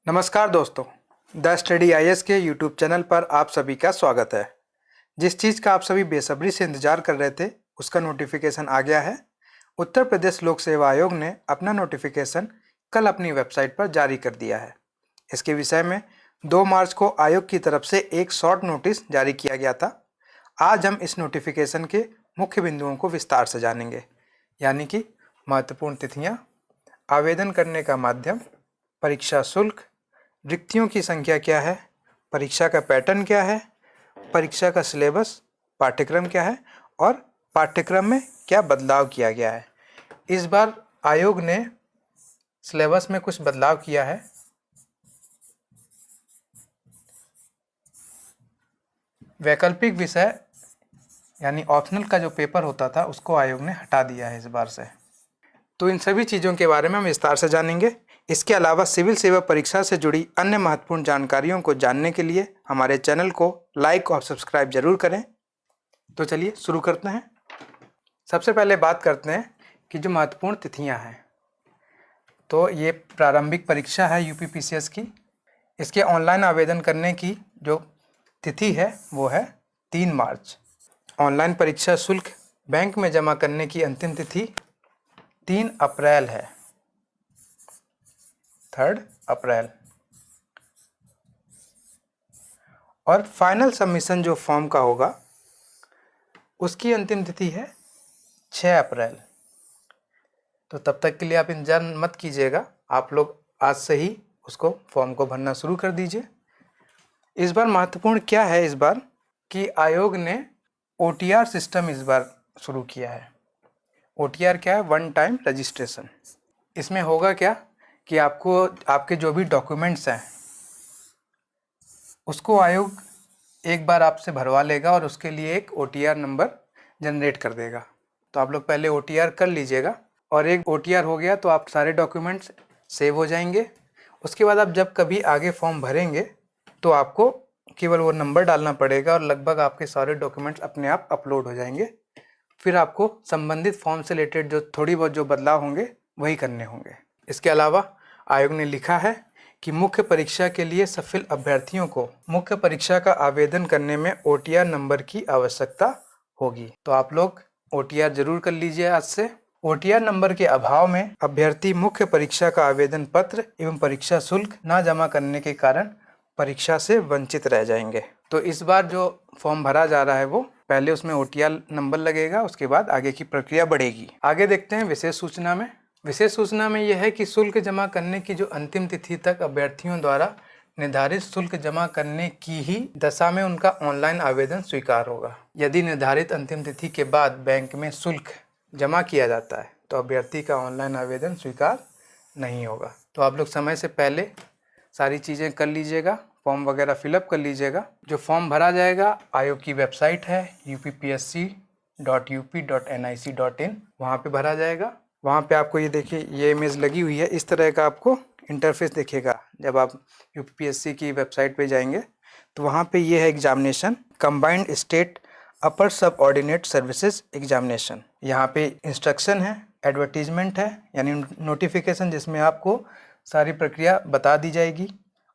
नमस्कार दोस्तों, the study IAS के यूट्यूब चैनल पर आप सभी का स्वागत है। जिस चीज़ का आप सभी बेसब्री से इंतजार कर रहे थे उसका नोटिफिकेशन आ गया है। उत्तर प्रदेश लोक सेवा आयोग ने अपना नोटिफिकेशन कल अपनी वेबसाइट पर जारी कर दिया है। इसके विषय में 2 मार्च को आयोग की तरफ से एक शॉर्ट नोटिस जारी किया गया था। आज हम इस नोटिफिकेशन के मुख्य बिंदुओं को विस्तार से जानेंगे, यानी कि महत्वपूर्ण तिथियाँ, आवेदन करने का माध्यम, परीक्षा शुल्क, रिक्तियों की संख्या क्या है, परीक्षा का पैटर्न क्या है, परीक्षा का सिलेबस, पाठ्यक्रम क्या है और पाठ्यक्रम में क्या बदलाव किया गया है। इस बार आयोग ने सिलेबस में कुछ बदलाव किया है। वैकल्पिक विषय यानी ऑप्शनल का जो पेपर होता था उसको आयोग ने हटा दिया है इस बार से। तो इन सभी चीज़ों के बारे में हम विस्तार से जानेंगे। इसके अलावा सिविल सेवा परीक्षा से जुड़ी अन्य महत्वपूर्ण जानकारियों को जानने के लिए हमारे चैनल को लाइक और सब्सक्राइब जरूर करें। तो चलिए शुरू करते हैं। सबसे पहले बात करते हैं कि जो महत्वपूर्ण तिथियां हैं। तो ये प्रारंभिक परीक्षा है यूपीपीसीएस की। इसके ऑनलाइन आवेदन करने की जो तिथि है वो है 3 मार्च। ऑनलाइन परीक्षा शुल्क बैंक में जमा करने की अंतिम तिथि 3 अप्रैल है, 3 अप्रैल। और फाइनल सबमिशन जो फॉर्म का होगा उसकी अंतिम तिथि है 6 अप्रैल। तो तब तक के लिए आप इंतजार मत कीजिएगा, आप लोग आज से ही उसको फॉर्म को भरना शुरू कर दीजिए। इस बार महत्वपूर्ण क्या है इस बार कि आयोग ने ओटीआर सिस्टम इस बार शुरू किया है। ओटीआर क्या है? One time registration. इसमें होगा क्या कि आपको आपके जो भी डॉक्यूमेंट्स हैं उसको आयोग एक बार आपसे भरवा लेगा और उसके लिए एक ओटीआर नंबर जनरेट कर देगा। तो आप लोग पहले ओटीआर कर लीजिएगा और एक ओटीआर हो गया तो आप सारे डॉक्यूमेंट्स सेव हो जाएंगे। उसके बाद आप जब कभी आगे फॉर्म भरेंगे तो आपको केवल वो नंबर डालना पड़ेगा और लगभग आपके सारे डॉक्यूमेंट्स अपने आप अपलोड हो जाएंगे। फिर आपको संबंधित फॉर्म से रिलेटेड जो थोड़ी बहुत जो बदलाव होंगे वही करने होंगे। इसके अलावा आयोग ने लिखा है कि मुख्य परीक्षा के लिए सफल अभ्यर्थियों को मुख्य परीक्षा का आवेदन करने में ओटीआर नंबर की आवश्यकता होगी। तो आप लोग ओटीआर जरूर कर लीजिए आज से। ओटीआर नंबर के अभाव में अभ्यर्थी मुख्य परीक्षा का आवेदन पत्र एवं परीक्षा शुल्क न जमा करने के कारण परीक्षा से वंचित रह जाएंगे। तो इस बार जो फॉर्म भरा जा रहा है वो पहले उसमें ओटीआर नंबर लगेगा, उसके बाद आगे की प्रक्रिया बढ़ेगी। आगे देखते हैं विशेष सूचना में। विशेष सूचना में यह है कि शुल्क जमा करने की जो अंतिम तिथि तक अभ्यर्थियों द्वारा निर्धारित शुल्क जमा करने की ही दशा में उनका ऑनलाइन आवेदन स्वीकार होगा। यदि निर्धारित अंतिम तिथि के बाद बैंक में शुल्क जमा किया जाता है तो अभ्यर्थी का ऑनलाइन आवेदन स्वीकार नहीं होगा। तो आप लोग समय से पहले सारी चीज़ें कर लीजिएगा, फॉर्म वगैरह फिलअप कर लीजिएगा। जो फॉर्म भरा जाएगा आयोग की वेबसाइट है uppsc.up.nic.in, वहाँ पे भरा जाएगा। वहाँ पे आपको ये देखिए ये इमेज लगी हुई है, इस तरह का आपको इंटरफेस दिखेगा। जब आप यूपीएससी की वेबसाइट पे जाएंगे तो वहाँ पे ये है एग्जामिनेशन, कंबाइंड स्टेट अपर सब ऑर्डिनेट सर्विसेज एग्जामिनेशन। यहाँ पे इंस्ट्रक्शन है, एडवर्टीजमेंट है यानी नोटिफिकेशन जिसमें आपको सारी प्रक्रिया बता दी जाएगी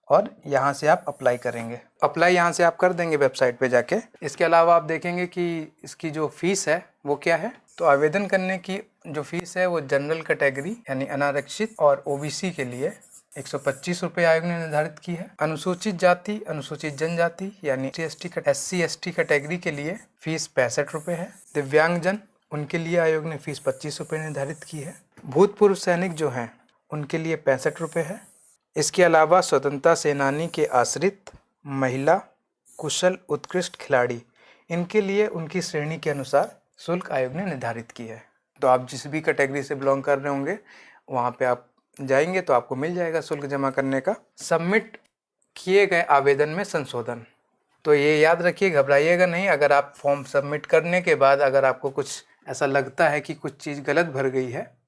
और यहाँ से आप अप्लाई करेंगे। अप्लाई यहाँ से आप कर देंगे वेबसाइट पे जाके। इसके अलावा आप देखेंगे कि इसकी जो फीस है वो क्या है। तो आवेदन करने की जो फीस है वो जनरल कैटेगरी यानी अनारक्षित और ओबीसी के लिए 125 रुपये आयोग ने निर्धारित की है। अनुसूचित जाति, अनुसूचित जनजाति यानी SC/ST कैटेगरी के लिए फीस 65 रुपये है। दिव्यांगजन उनके लिए आयोग ने फीस 25 रुपये निर्धारित की है। भूतपूर्व सैनिक जो हैं उनके लिए 65 रुपये है। इसके अलावा स्वतंत्रता सेनानी के आश्रित, महिला, कुशल उत्कृष्ट खिलाड़ी, इनके लिए उनकी श्रेणी के अनुसार शुल्क आयोग ने निर्धारित की है। तो आप जिस भी कैटेगरी से बिलोंग कर रहे होंगे वहाँ पे आप जाएंगे तो आपको मिल जाएगा शुल्क जमा करने का। सबमिट किए गए आवेदन में संशोधन, तो ये याद रखिए, घबराइएगा नहीं। अगर आप फॉर्म सबमिट करने के बाद अगर आपको कुछ ऐसा लगता है कि कुछ चीज़ गलत भर गई है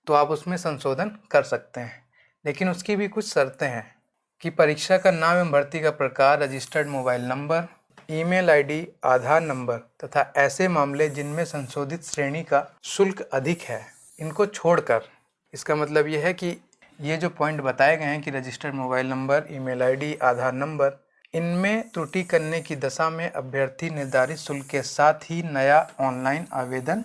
तो आप उसमें संशोधन कर सकते हैं, लेकिन उसकी भी कुछ शर्तें हैं कि परीक्षा का नाम एवं भर्ती का प्रकार, registered mobile number, email ID, Aadhaar number तथा ऐसे मामले जिनमें संशोधित श्रेणी का शुल्क अधिक है, इनको छोड़कर। इसका मतलब यह है कि ये जो पॉइंट बताए गए हैं कि registered mobile number, email ID, Aadhaar number, इनमें त्रुटि करने की दशा में अभ्यर्थी निर्धारित शुल्क के साथ ही नया ऑनलाइन आवेदन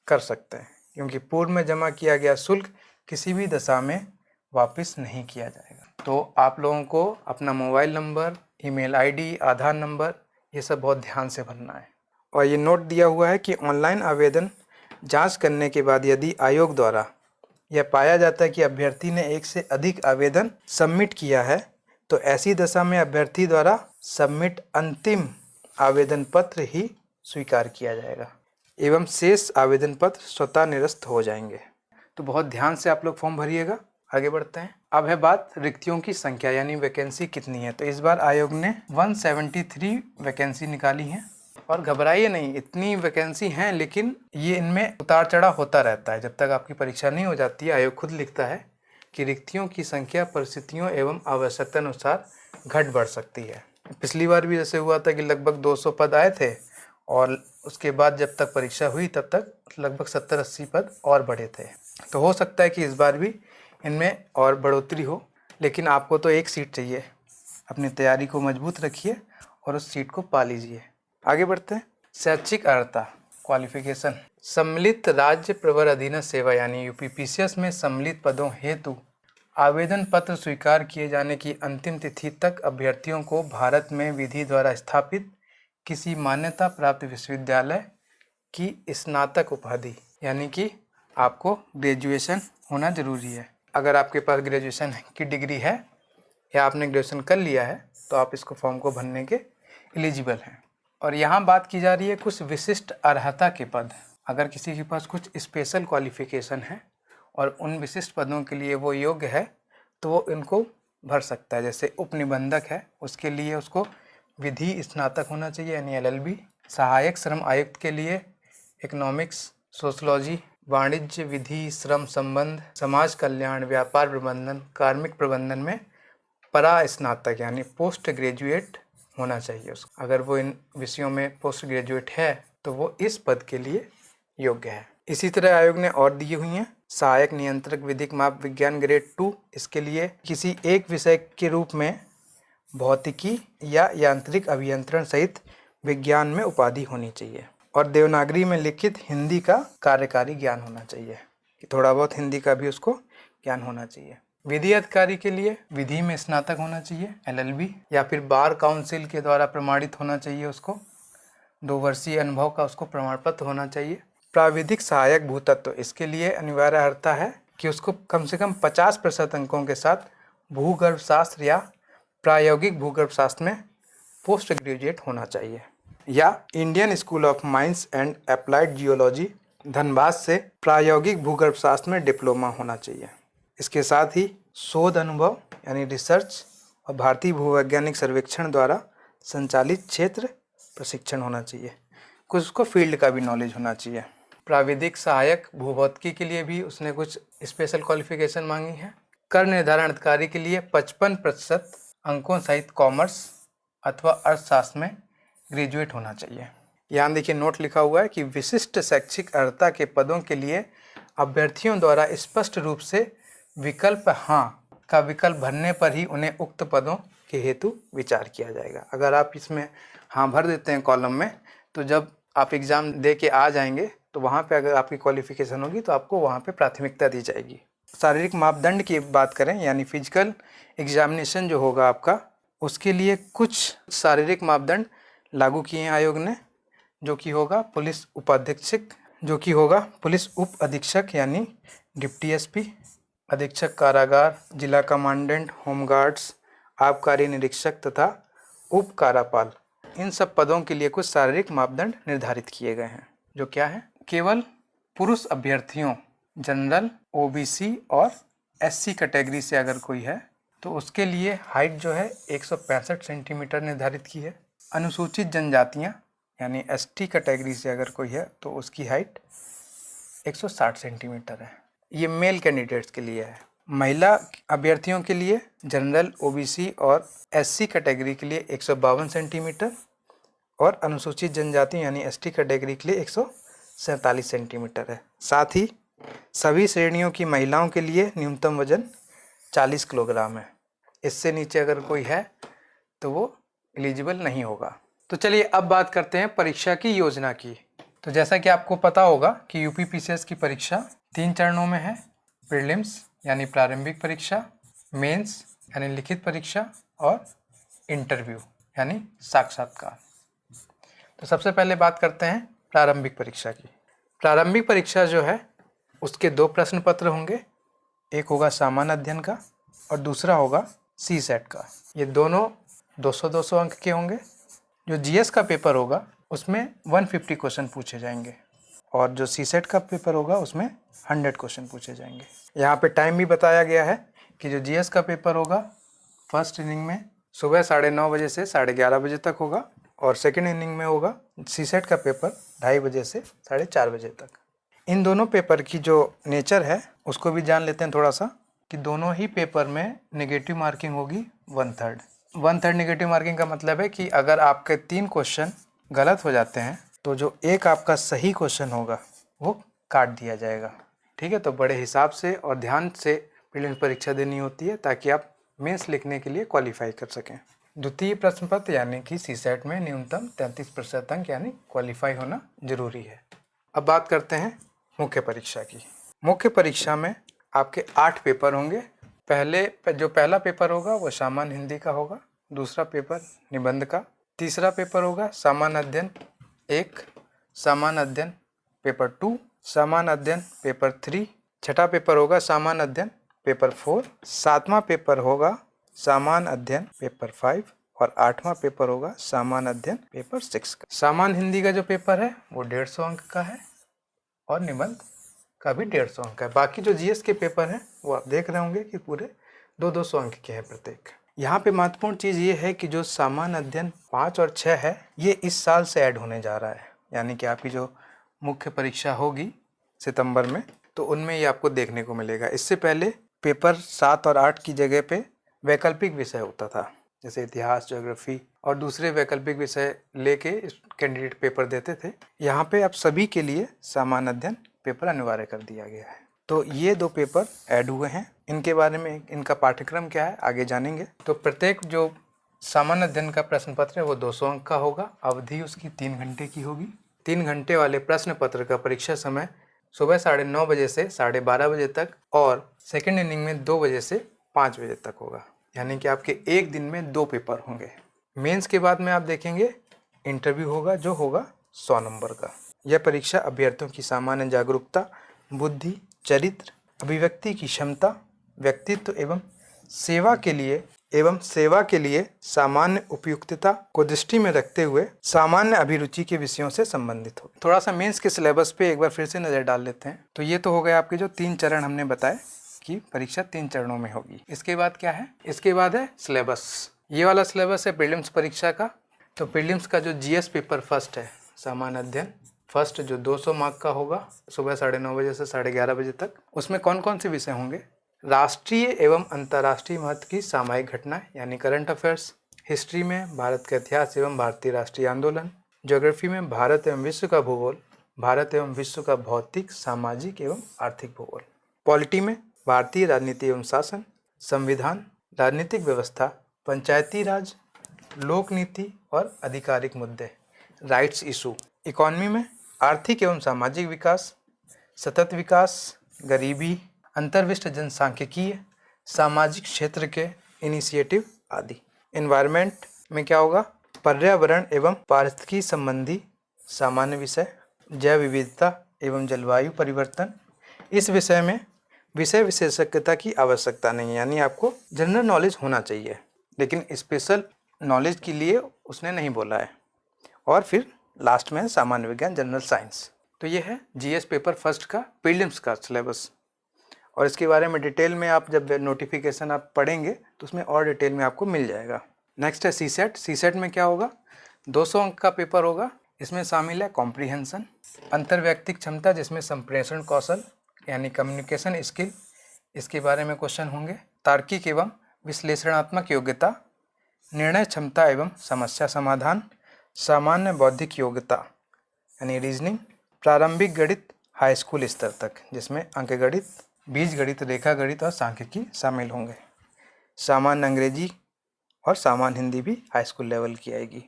कर सकते हैं, क्योंकि पूर्व में जमा किया गया शुल्क किसी भी दशा में वापस नहीं किया जाएगा। तो आप लोगों को अपना mobile number, email ID, Aadhaar number, ये सब बहुत ध्यान से भरना है। और ये नोट दिया हुआ है कि ऑनलाइन आवेदन जांच करने के बाद यदि आयोग द्वारा यह पाया जाता है कि अभ्यर्थी ने एक से अधिक आवेदन सबमिट किया है, तो ऐसी दशा में अभ्यर्थी द्वारा सबमिट अंतिम आवेदन पत्र ही स्वीकार किया जाएगा एवं शेष आवेदन पत्र स्वतः निरस्त हो जाएंगे। तो बहुत ध्यान से आप लोग फॉर्म भरिएगा। आगे बढ़ते हैं। अब है बात रिक्तियों की संख्या, यानी वैकेंसी कितनी है। तो इस बार आयोग ने 173 वैकेंसी निकाली हैं। और घबराइए नहीं, इतनी वैकेंसी हैं, लेकिन ये इनमें उतार चढ़ाव होता रहता है। जब तक आपकी परीक्षा नहीं हो जाती है, आयोग खुद लिखता है कि रिक्तियों की संख्या परिस्थितियों एवं आवश्यकता अनुसार घट बढ़ सकती है। पिछली बार भी जैसे हुआ था कि लगभग 200 पद आए थे और उसके बाद जब तक परीक्षा हुई तब तक लगभग 70-80 पद और बढ़े थे। तो हो सकता है कि इस बार भी इनमें और बढ़ोतरी हो, लेकिन आपको तो एक सीट चाहिए। अपनी तैयारी को मजबूत रखिए और उस सीट को पा लीजिए। आगे बढ़ते हैं। शैक्षिक अर्हता क्वालिफिकेशन। सम्मिलित राज्य प्रवर अधीनस्थ सेवा यानी यूपीपीसीएस में सम्मिलित पदों हेतु आवेदन पत्र स्वीकार किए जाने की अंतिम तिथि तक अभ्यर्थियों को भारत में विधि द्वारा स्थापित किसी मान्यता प्राप्त विश्वविद्यालय की स्नातक उपाधि, यानी कि आपको ग्रेजुएशन होना जरूरी है। अगर आपके पास ग्रेजुएशन की डिग्री है या आपने ग्रेजुएशन कर लिया है तो आप इसको फॉर्म को भरने के एलिजिबल हैं। और यहाँ बात की जा रही है कुछ विशिष्ट अर्हता के पद। अगर किसी के पास कुछ स्पेशल क्वालिफिकेशन है और उन विशिष्ट पदों के लिए वो योग्य है तो वो इनको भर सकता है। जैसे उपनिबंधक है, उसके लिए उसको विधि स्नातक होना चाहिए यानी LLB। सहायक श्रम आयुक्त के लिए इकोनॉमिक्स, सोशलॉजी, वाणिज्य, विधि, श्रम संबंध, समाज कल्याण, व्यापार प्रबंधन, कार्मिक प्रबंधन में परास्नातक यानी पोस्ट ग्रेजुएट होना चाहिए उसको। अगर वो इन विषयों में पोस्ट ग्रेजुएट है तो वो इस पद के लिए योग्य है। इसी तरह आयोग ने और दी हुई हैं सहायक नियंत्रक विधिक माप विज्ञान ग्रेड 2। इसके लिए किसी एक विषय के रूप में भौतिकी या यांत्रिक अभियंत्रण सहित विज्ञान में उपाधि होनी चाहिए और देवनागरी में लिखित हिंदी का कार्यकारी ज्ञान होना चाहिए, कि थोड़ा बहुत हिंदी का भी उसको ज्ञान होना चाहिए। विधि अधिकारी के लिए विधि में स्नातक होना चाहिए LLB, या फिर बार काउंसिल के द्वारा प्रमाणित होना चाहिए उसको। 2 वर्षीय अनुभव का उसको प्रमाण पत्र होना चाहिए। प्राविधिक सहायक भूतत्व, इसके लिए अनिवार्य अर्हता है कि उसको कम से कम 50% अंकों के साथ भूगर्भ शास्त्र या प्रायोगिक भूगर्भ शास्त्र में पोस्ट ग्रेजुएट होना चाहिए, या Indian school of mines and applied geology Dhanbad से प्रायोगिक भूगर्भ शास्त्र में डिप्लोमा होना चाहिए। इसके साथ ही शोध अनुभव यानी रिसर्च और भारतीय भूवैज्ञानिक सर्वेक्षण द्वारा संचालित क्षेत्र प्रशिक्षण होना चाहिए। कुछ उसको फील्ड का भी नॉलेज होना चाहिए। प्राविधिक सहायक भूभौतिकी के लिए भी उसने कुछ स्पेशल क्वालिफिकेशन मांगी है। कर निर्धारण अधिकारी के लिए 55% अंकों सहित कॉमर्स अथवा अर्थशास्त्र में ग्रेजुएट होना चाहिए। यहाँ देखिए नोट लिखा हुआ है कि विशिष्ट शैक्षिक अर्हता के पदों के लिए अभ्यर्थियों द्वारा स्पष्ट रूप से विकल्प हाँ का विकल्प भरने पर ही उन्हें उक्त पदों के हेतु विचार किया जाएगा। अगर आप इसमें हाँ भर देते हैं कॉलम में, तो जब आप एग्ज़ाम दे के आ जाएंगे तो वहाँ पे अगर आपकी क्वालिफिकेशन होगी तो आपको वहाँ पे प्राथमिकता दी जाएगी। शारीरिक मापदंड की बात करें यानी फिजिकल एग्जामिनेशन जो होगा आपका, उसके लिए कुछ शारीरिक मापदंड लागू किए हैं आयोग ने, जो कि होगा पुलिस उप अधीक्षक यानी डिप्टी SP, अधीक्षक कारागार, जिला कमांडेंट, होमगार्ड्स, आबकारी निरीक्षक तथा उप कारापाल। इन सब पदों के लिए कुछ शारीरिक मापदंड निर्धारित किए गए हैं, जो क्या है। केवल पुरुष अभ्यर्थियों जनरल, OBC और SC कैटेगरी से अगर कोई है तो उसके लिए हाइट जो है 165 सेंटीमीटर निर्धारित की है। अनुसूचित जनजातियाँ यानी ST कैटेगरी से अगर कोई है तो उसकी हाइट 160 सेंटीमीटर है। ये मेल कैंडिडेट्स के लिए है। महिला अभ्यर्थियों के लिए जनरल, OBC और SC कैटेगरी के लिए 152 सेंटीमीटर और अनुसूचित जनजाति यानी ST कैटेगरी के लिए 147 सेंटीमीटर है। साथ ही सभी श्रेणियों की महिलाओं के लिए न्यूनतम वजन 40 किलोग्राम है। इससे नीचे अगर कोई है तो वो एलिजिबल नहीं होगा। तो चलिए अब बात करते हैं परीक्षा की योजना की। तो जैसा कि आपको पता होगा कि यूपी पीसीएस की परीक्षा 3 चरणों में है। प्रीलिम्स यानी प्रारंभिक परीक्षा, मेंस यानी लिखित परीक्षा और इंटरव्यू यानी साक्षात्कार। तो सबसे पहले बात करते हैं प्रारंभिक परीक्षा की। प्रारंभिक परीक्षा जो है उसके 2 प्रश्न पत्र होंगे। एक होगा सामान्य अध्ययन का और दूसरा होगा सीसेट का। ये दोनों 200-200 अंक के होंगे। जो जीएस का पेपर होगा उसमें 150 क्वेश्चन पूछे जाएंगे और जो सीसेट का पेपर होगा उसमें 100 क्वेश्चन पूछे जाएंगे। यहाँ पे टाइम भी बताया गया है कि जो जीएस का पेपर होगा फर्स्ट इनिंग में सुबह 9:30 बजे से 11:30 बजे तक होगा और सेकेंड इनिंग में होगा सीसेट का पेपर 2:30 बजे से 4:30 बजे तक। इन दोनों पेपर की जो नेचर है उसको भी जान लेते हैं थोड़ा सा, कि दोनों ही पेपर में नेगेटिव मार्किंग होगी 1/3 नेगेटिव मार्किंग का मतलब है कि अगर आपके 3 क्वेश्चन गलत हो जाते हैं तो जो एक आपका सही क्वेश्चन होगा वो काट दिया जाएगा। ठीक है, तो बड़े हिसाब से और ध्यान से प्रीलिम्स परीक्षा देनी होती है ताकि आप मेंस लिखने के लिए क्वालिफाई कर सकें। द्वितीय प्रश्न पत्र यानी कि सीसेट में न्यूनतम 33% अंक यानी क्वालिफाई होना जरूरी है। अब बात करते हैं मुख्य परीक्षा की। मुख्य परीक्षा में आपके 8 पेपर होंगे। पहला पेपर होगा वो सामान्य हिंदी का होगा, दूसरा पेपर निबंध का, तीसरा पेपर होगा सामान्य अध्ययन 1, सामान्य अध्ययन पेपर 2, सामान्य अध्ययन पेपर 3, छठा पेपर होगा सामान्य अध्ययन पेपर 4, सातवां पेपर होगा सामान्य अध्ययन पेपर 5 और 8वां पेपर होगा सामान्य अध्ययन पेपर 6 का। सामान्य हिंदी का जो पेपर है वो 150 अंक का है और निबंध का भी 150 अंक का है। बाकी जो जीएस के पेपर हैं वो आप देख रहे होंगे कि पूरे 200 अंक के हैं प्रत्येक। यहाँ पे महत्वपूर्ण चीज़ ये है कि जो सामान्य अध्ययन 5 और 6 है ये इस साल से ऐड होने जा रहा है, यानी कि आपकी जो मुख्य परीक्षा होगी सितंबर में तो उनमें ये आपको देखने को मिलेगा। इससे पहले पेपर 7 और 8 की जगह पे वैकल्पिक विषय होता था, जैसे इतिहास, ज्योग्राफी और दूसरे वैकल्पिक विषय लेके कैंडिडेट पेपर देते थे। यहाँ पे अब सभी के लिए सामान्य अध्ययन पेपर अनिवार्य कर दिया गया है। तो ये 2 पेपर ऐड हुए हैं। इनके बारे में इनका पाठ्यक्रम क्या है आगे जानेंगे। तो प्रत्येक जो सामान्य अध्ययन का प्रश्न पत्र है वो 200 अंक का होगा। अवधि उसकी 3 घंटे की होगी। 3 घंटे वाले प्रश्न पत्र का परीक्षा समय सुबह 9:30 बजे से 12:30 बजे तक और सेकेंड इनिंग में 2 बजे से 5 बजे तक होगा, यानी कि आपके एक दिन में 2 पेपर होंगे। मेंस के बाद में आप देखेंगे इंटरव्यू होगा जो होगा 100 नंबर का। यह परीक्षा अभ्यर्थियों की सामान्य जागरूकता, बुद्धि, चरित्र, अभिव्यक्ति की क्षमता, व्यक्तित्व एवं सेवा के लिए सामान्य उपयुक्तता को दृष्टि में रखते हुए सामान्य अभिरुचि के विषयों से संबंधित हो। थोड़ा सा मेंस के सिलेबस पे एक बार फिर से नजर डाल लेते हैं। तो ये तो हो गए आपके जो 3 चरण हमने बताए कि परीक्षा 3 चरणों में होगी। इसके बाद क्या है? इसके बाद है सिलेबस। ये वाला सिलेबस है प्रीलिम्स परीक्षा का। तो प्रीलिम्स का जो जीएस पेपर फर्स्ट है सामान्य अध्ययन फर्स्ट जो 200 मार्क का होगा सुबह 9:30 बजे से 11:30 बजे तक, उसमें कौन कौन से विषय होंगे? राष्ट्रीय एवं अंतर्राष्ट्रीय महत्व की सामयिक घटनाएं यानी करंट अफेयर्स, हिस्ट्री में भारत का इतिहास एवं भारतीय राष्ट्रीय आंदोलन, ज्योग्राफी में भारत एवं विश्व का भूगोल, भारत एवं विश्व का भौतिक, सामाजिक एवं आर्थिक भूगोल, पॉलिटी में भारतीय राजनीति एवं शासन, संविधान, राजनीतिक व्यवस्था, पंचायती राज, लोक नीति और आधिकारिक मुद्दे, राइट्स इशू, इकोनॉमी में आर्थिक एवं सामाजिक विकास, सतत विकास, गरीबी, अंतर्विष्ट जनसांख्यिकीय, सामाजिक क्षेत्र के इनिशिएटिव आदि। एनवायरनमेंट में क्या होगा? पर्यावरण एवं पारिस्थितिकी संबंधी सामान्य विषय, जैव विविधता एवं जलवायु परिवर्तन। इस विषय में विषय विशेषज्ञता की आवश्यकता नहीं है, यानी आपको जनरल नॉलेज होना चाहिए, लेकिन स्पेशल नॉलेज के लिए उसने नहीं बोला है। और फिर लास्ट में सामान्य विज्ञान, जनरल साइंस। तो ये है जीएस पेपर फर्स्ट का प्रीलिम्स का सिलेबस, और इसके बारे में डिटेल में आप जब नोटिफिकेशन आप पढ़ेंगे तो उसमें और डिटेल में आपको मिल जाएगा। नेक्स्ट है सीसेट। सीसेट में क्या होगा? 200 अंक का पेपर होगा। इसमें शामिल है कॉम्प्रीहेंशन, अंतर्व्यक्तिक क्षमता जिसमें संप्रेषण कौशल यानी कम्युनिकेशन स्किल, इसके बारे में क्वेश्चन होंगे। तार्किक एवं विश्लेषणात्मक योग्यता, निर्णय क्षमता एवं समस्या समाधान, सामान्य बौद्धिक योग्यता यानी रीजनिंग, प्रारंभिक गणित हाई स्कूल स्तर तक जिसमें अंकगणित, बीजगणित, रेखा गणित और सांख्यिकी शामिल होंगे। सामान्य अंग्रेजी और सामान्य हिंदी भी हाई स्कूल लेवल की आएगी।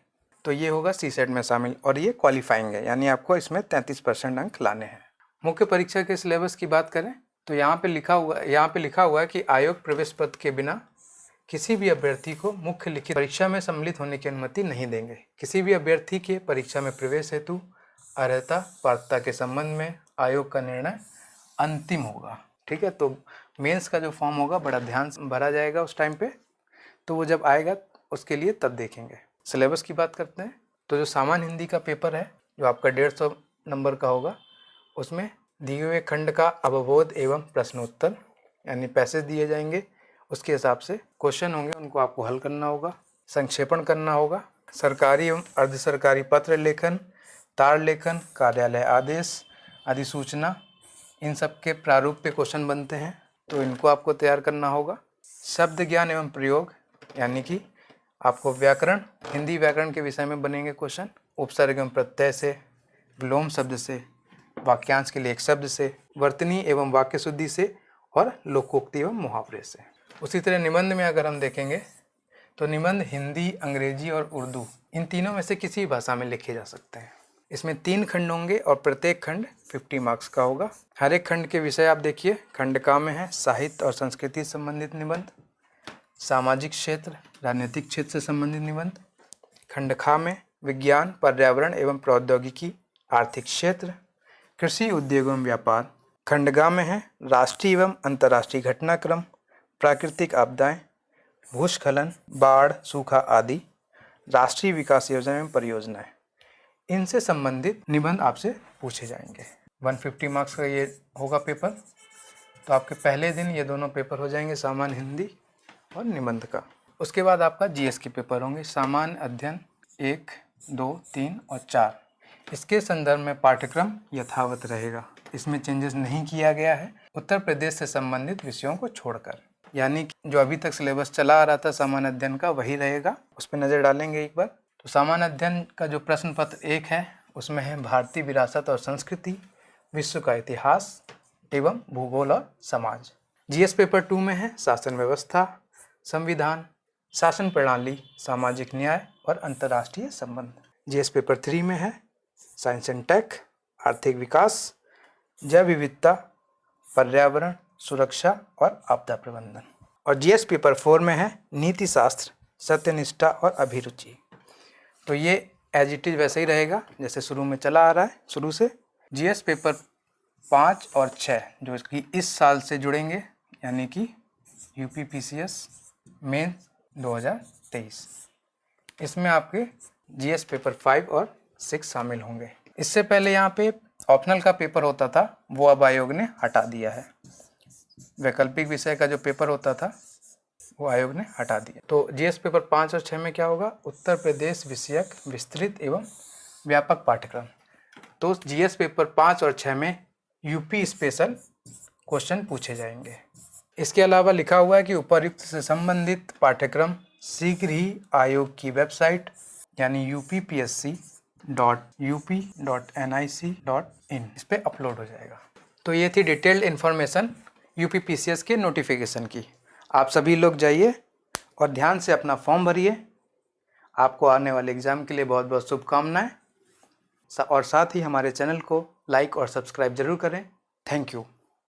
तो ये होगा सीसेट में शामिल और ये क्वालिफाइंग है, यानी आपको इसमें 33% अंक लाने हैं। मुख्य परीक्षा के सिलेबस की बात करें तो यहाँ पे लिखा हुआ है कि आयोग प्रवेश पत्र के बिना किसी भी अभ्यर्थी को मुख्य लिखित परीक्षा में सम्मिलित होने की अनुमति नहीं देंगे। किसी भी अभ्यर्थी के परीक्षा में प्रवेश हेतु अर्हता पात्रता के संबंध में आयोग का निर्णय अंतिम होगा। ठीक है, तो मेंस का जो फॉर्म होगा बड़ा ध्यान से भरा जाएगा उस टाइम पे, तो वो जब आएगा उसके लिए तब देखेंगे। सिलेबस की बात करते हैं तो जो सामान्य हिंदी का पेपर है जो आपका 150 नंबर का होगा, उसमें दिए हुए खंड का अवबोध एवं प्रश्नोत्तर यानी पैसेज दिए जाएंगे, उसके हिसाब से क्वेश्चन होंगे, उनको आपको हल करना होगा, संक्षेपण करना होगा। सरकारी एवं अर्ध सरकारी पत्र लेखन, तार लेखन, कार्यालय आदेश, अधिसूचना, इन सब के प्रारूप पे क्वेश्चन बनते हैं, तो इनको आपको तैयार करना होगा। शब्द ज्ञान एवं प्रयोग यानी कि आपको व्याकरण, हिंदी व्याकरण के विषय में बनेंगे क्वेश्चन। उपसर्ग एवं प्रत्यय से, विलोम शब्द से, वाक्यांश के लिए एक शब्द से, वर्तनी एवं वाक्य शुद्धि से और लोकोक्ति एवं मुहावरे से। उसी तरह निबंध में अगर हम देखेंगे तो निबंध हिंदी, अंग्रेजी और उर्दू इन तीनों में से किसी भाषा में लिखे जा सकते हैं। इसमें 3 खंड होंगे और प्रत्येक खंड 50 मार्क्स का होगा। हर एक खंड के विषय आप देखिए। खंड का में है साहित्य और संस्कृति से संबंधित निबंध, सामाजिक क्षेत्र, राजनीतिक क्षेत्र से संबंधित निबंध। खंड खा में विज्ञान, पर्यावरण एवं प्रौद्योगिकी, आर्थिक क्षेत्र, कृषि, उद्योग एवं व्यापार। खंड ग में है राष्ट्रीय एवं अंतर्राष्ट्रीय घटनाक्रम, प्राकृतिक आपदाएं, भूस्खलन, बाढ़, सूखा आदि, राष्ट्रीय विकास योजना एवं परियोजनाएं। इनसे संबंधित निबंध आपसे पूछे जाएंगे। 150 मार्क्स का ये होगा पेपर। तो आपके पहले दिन ये दोनों पेपर हो जाएंगे, सामान्य हिंदी और निबंध का। उसके बाद आपका जीएस के पेपर होंगे, सामान्य अध्ययन 1, 2, 3 और 4। इसके संदर्भ में पाठ्यक्रम यथावत रहेगा, इसमें चेंजेस नहीं किया गया है उत्तर प्रदेश से संबंधित विषयों को छोड़कर। यानी कि जो अभी तक सिलेबस चला आ रहा था सामान्य अध्ययन का वही रहेगा, उस पर नज़र डालेंगे एक बार। तो सामान्य अध्ययन का जो प्रश्न पत्र 1 है उसमें है भारतीय विरासत और संस्कृति, विश्व का इतिहास एवं भूगोल और समाज। जीएस पेपर 2 में है शासन व्यवस्था, संविधान, शासन प्रणाली, सामाजिक न्याय और अंतर्राष्ट्रीय संबंध। जीएस पेपर 3 में है साइंस एंड टेक, आर्थिक विकास, जैव विविधता, पर्यावरण, सुरक्षा और आपदा प्रबंधन। और जीएस पेपर 4 में है नीति शास्त्र, सत्यनिष्ठा और अभिरुचि। तो ये एज इट इज वैसे ही रहेगा जैसे शुरू में चला आ रहा है शुरू से। जीएस पेपर 5 और 6 जो कि इस साल से जुड़ेंगे, यानी कि यूपीपीसीएस मेन 2023, इसमें आपके जीएस पेपर 5 और 6 शामिल होंगे। इससे पहले यहाँ पे ऑप्शनल का पेपर होता था, वो अब आयोग ने हटा दिया है। वैकल्पिक विषय का जो पेपर होता था वो आयोग ने हटा दिया। तो जीएस पेपर 5 और 6 में क्या होगा, उत्तर प्रदेश विषयक विस्तृत एवं व्यापक पाठ्यक्रम। तो जीएस पेपर 5 और 6 में यूपी स्पेशल क्वेश्चन पूछे जाएंगे। इसके अलावा लिखा हुआ है कि उपर्युक्त से संबंधित पाठ्यक्रम शीघ्र ही आयोग की वेबसाइट यानी uppsc.up.nic.in इस पर अपलोड हो जाएगा। तो ये थी डिटेल्ड इन्फॉर्मेशन यूपीपीसीएस के नोटिफिकेशन की। आप सभी लोग जाइए और ध्यान से अपना फॉर्म भरिए। आपको आने वाले एग्ज़ाम के लिए बहुत बहुत शुभकामनाएं, और साथ ही हमारे चैनल को लाइक और सब्सक्राइब जरूर करें। Thank you.